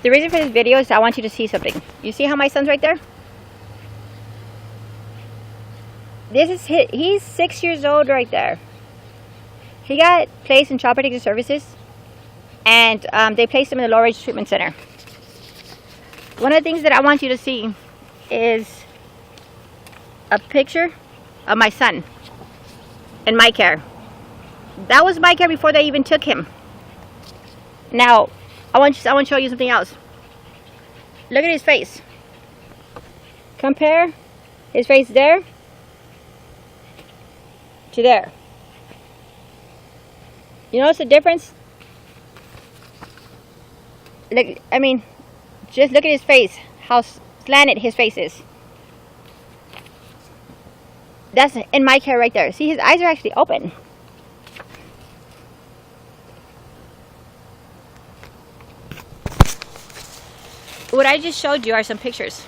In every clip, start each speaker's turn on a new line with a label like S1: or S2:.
S1: The reason for this video is I want you to see something. You see how my son's right there? This is he's 6 years old right there. He got placed in Child Protective Services, and they placed him in the low-range treatment center. One of the things that I want you to see is a picture of my son in my care. That was my care before they even took him. Now, I want to show you something else. Look at his face. Compare his face there to there. You notice the difference? Look, I mean, just look at his face. How slanted his face is. That's in my care right there. See, his eyes are actually open. What I just showed you are some pictures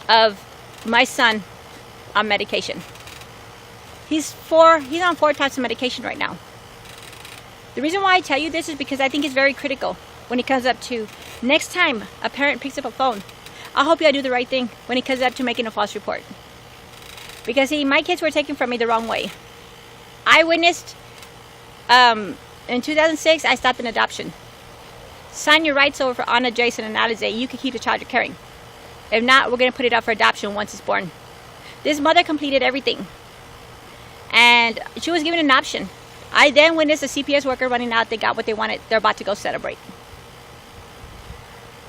S1: of my son on medication. He's on 4 types of medication right now. The reason why I tell you this is because I think it's very critical when it comes up to next time a parent picks up a phone. I hope you do the right thing when it comes up to making a false report. Because see, my kids were taken from me the wrong way. I witnessed, in 2006, I stopped an adoption. Sign your rights over for Anna, Jason, and Alize. You can keep the child you're carrying. If not, we're going to put it up for adoption once it's born. This mother completed everything. And she was given an option. I then witnessed a CPS worker running out. They got what they wanted. They're about to go celebrate.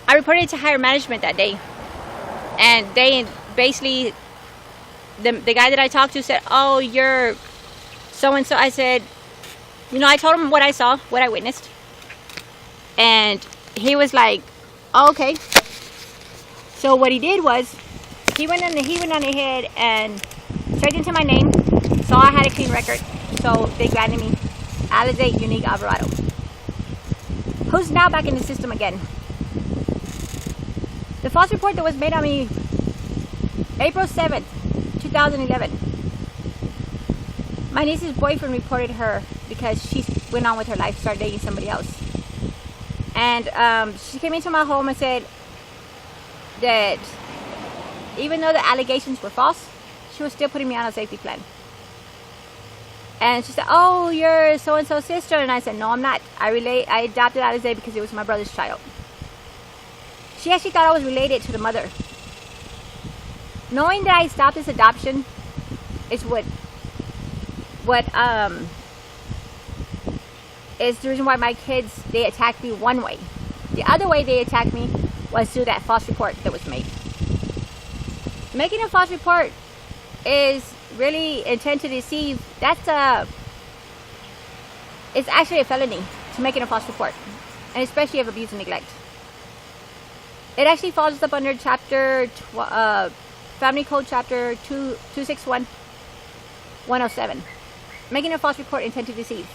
S1: I reported it to higher management that day. And they basically, the guy that I talked to said, oh, you're so-and-so. I said, you know, I told him what I saw, what I witnessed. And he was like, oh, okay. So what he did was, he went on ahead and checked into my name, saw I had a clean record, so they granted me Alize Unique Alvarado, who's now back in the system again. The false report that was made on me April 7th, 2011. My niece's boyfriend reported her because she went on with her life, started dating somebody else. And she came into my home and said that even though the allegations were false, she was still putting me on a safety plan. And she said, oh, you're so-and-so's sister. And I said, no, I'm not. I adopted Alize because it was my brother's child. She actually thought I was related to the mother. Knowing that I stopped this adoption is is the reason why my kids, they attacked me one way. The other way they attacked me was through that false report that was made. Making a false report is really intent to deceive. It's actually a felony to making a false report, and especially of abuse and neglect. It actually falls up under chapter Family Code chapter 261 107. Making a false report, intent to deceive.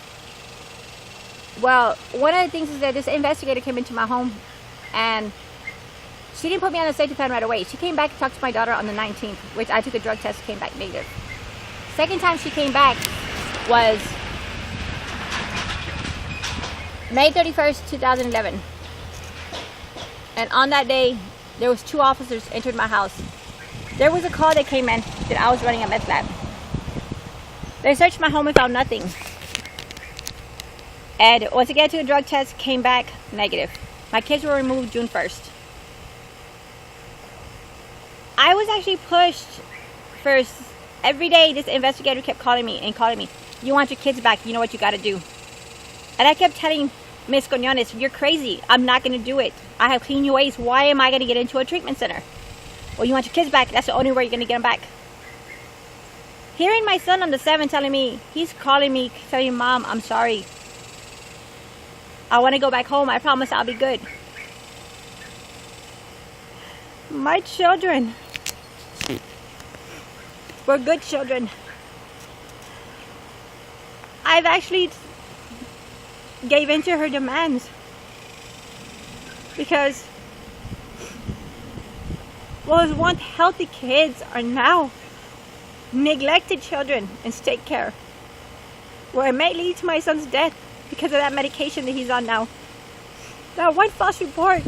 S1: Well, one of the things is that this investigator came into my home, and she didn't put me on a safety plan right away. She came back and talked to my daughter on the 19th, which I took a drug test, came back negative. Second time she came back was May 31st, 2011. And on that day, there was 2 officers entered my house. There was a call that came in that I was running a meth lab. They searched my home and found nothing. And once again, to a drug test, came back negative. My kids were removed June 1st. I was actually pushed for every day. This investigator kept calling me and calling me. You want your kids back, you know what you got to do. And I kept telling Miss Coñones, you're crazy. I'm not going to do it. I have clean ways. Why am I going to get into a treatment center? Well, you want your kids back. That's the only way you're going to get them back. Hearing my son on the 7th telling me, he's calling me, telling me, Mom, I'm sorry. I want to go back home. I promise I'll be good. My children were good children. I've actually gave in to her demands because once healthy kids are now neglected children in state care, where it may lead to my son's death because of that medication that he's on now. That white false report